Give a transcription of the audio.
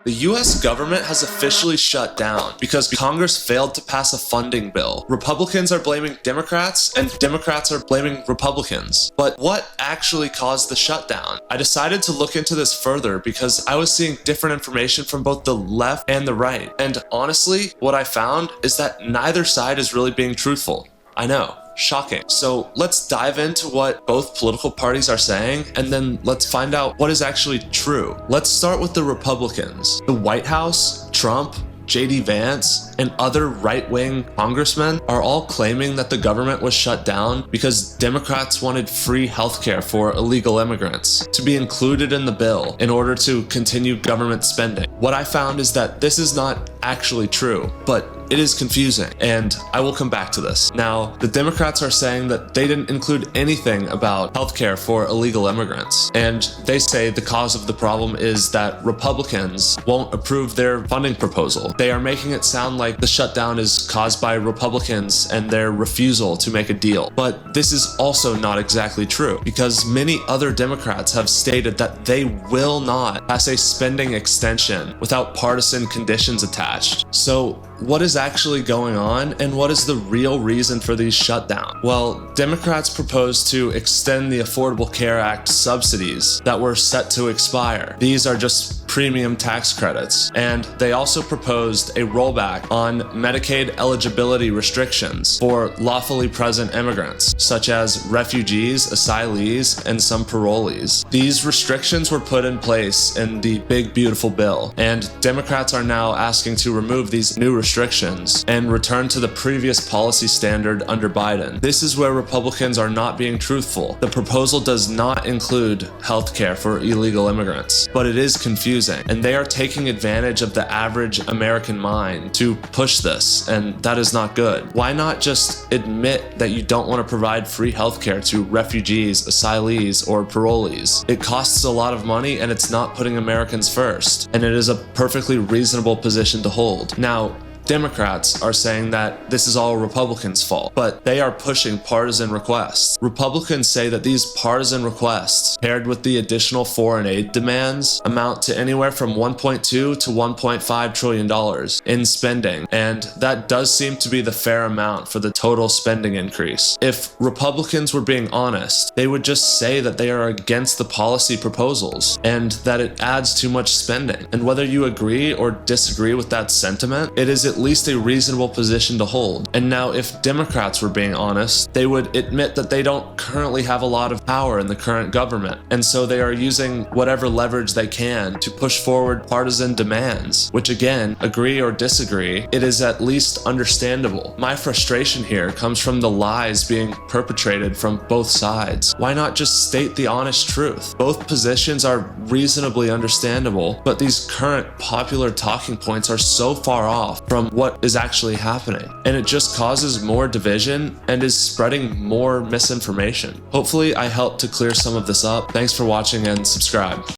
The US government has officially shut down because Congress failed to pass a funding bill. Republicans are blaming Democrats, and Democrats are blaming Republicans. But what actually caused the shutdown? I decided to look into this further because I was seeing different information from both the left and the right. And honestly, what I found is that neither side is really being truthful. I know. Shocking. So let's dive into what both political parties are saying, and then let's find out what is actually true. Let's start with the Republicans. The White House, Trump, JD Vance, and other right-wing congressmen are all claiming that the government was shut down because Democrats wanted free healthcare for illegal immigrants to be included in the bill in order to continue government spending. What I found is that this is not actually true, but it is confusing, and I will come back to this. Now, the Democrats are saying that they didn't include anything about healthcare for illegal immigrants, and they say the cause of the problem is that Republicans won't approve their funding proposal. They are making it sound like the shutdown is caused by Republicans and their refusal to make a deal. But this is also not exactly true, because many other Democrats have stated that they will not pass a spending extension without partisan conditions attached. So what is actually going on, and what is the real reason for these shutdowns? Well, Democrats proposed to extend the Affordable Care Act subsidies that were set to expire. These are just premium tax credits, and they also proposed a rollback on Medicaid eligibility restrictions for lawfully present immigrants, such as refugees, asylees, and some parolees. These restrictions were put in place in the Big Beautiful Bill, and Democrats are now asking to remove these new restrictions and return to the previous policy standard under Biden. This is where Republicans are not being truthful. The proposal does not include health care for illegal immigrants, but it is confusing, and they are taking advantage of the average American mind to push this, and that is not good. Why not just admit that you don't want to provide free health care to refugees, asylees, or parolees? It costs a lot of money, and it's not putting Americans first, and it is a perfectly reasonable position to hold. Now, Democrats are saying that this is all Republicans' fault, but they are pushing partisan requests. Republicans say that these partisan requests, paired with the additional foreign aid demands, amount to anywhere from $1.2 to $1.5 trillion in spending, and that does seem to be the fair amount for the total spending increase. If Republicans were being honest, they would just say that they are against the policy proposals and that it adds too much spending. And whether you agree or disagree with that sentiment, it is at least a reasonable position to hold. And now, if Democrats were being honest, they would admit that they don't currently have a lot of power in the current government, and so they are using whatever leverage they can to push forward partisan demands, which again, agree or disagree, it is at least understandable. My frustration here comes from the lies being perpetrated from both sides. Why not just state the honest truth? Both positions are reasonably understandable, but these current popular talking points are so far off from what is actually happening, and it just causes more division and is spreading more misinformation. Hopefully I helped to clear some of this up. Thanks for watching, and subscribe.